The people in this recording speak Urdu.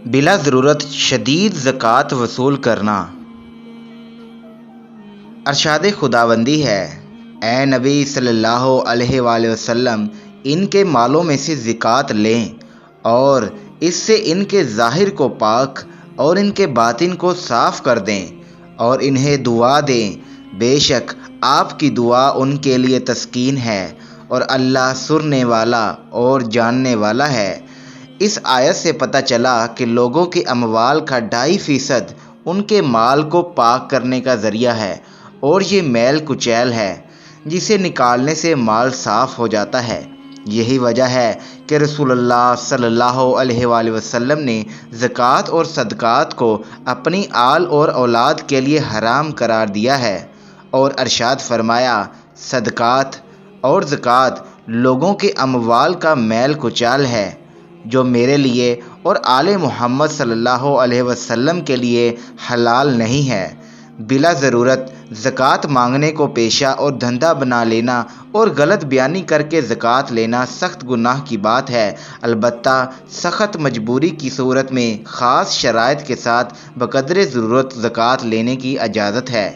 بلا ضرورت شدید زکوٰۃ وصول کرنا۔ ارشاد خداوندی ہے، اے نبی صلی اللہ علیہ وآلہ وسلم، ان کے مالوں میں سے زکوٰۃ لیں اور اس سے ان کے ظاہر کو پاک اور ان کے باطن کو صاف کر دیں اور انہیں دعا دیں، بے شک آپ کی دعا ان کے لیے تسکین ہے اور اللہ سننے والا اور جاننے والا ہے۔ اس آیت سے پتہ چلا کہ لوگوں کے اموال کا 2.5% ان کے مال کو پاک کرنے کا ذریعہ ہے، اور یہ میل کچیل ہے جسے نکالنے سے مال صاف ہو جاتا ہے۔ یہی وجہ ہے کہ رسول اللہ صلی اللہ علیہ وآلہ وسلم نے زکوٰۃ اور صدقات کو اپنی آل اور اولاد کے لیے حرام قرار دیا ہے، اور ارشاد فرمایا، صدقات اور زکوٰۃ لوگوں کے اموال کا میل کچال ہے جو میرے لیے اور آل محمد صلی اللہ علیہ وسلم کے لیے حلال نہیں ہے۔ بلا ضرورت زکوٰۃ مانگنے کو پیشہ اور دھندا بنا لینا اور غلط بیانی کر کے زکوٰۃ لینا سخت گناہ کی بات ہے، البتہ سخت مجبوری کی صورت میں خاص شرائط کے ساتھ بقدر ضرورت زکوٰۃ لینے کی اجازت ہے۔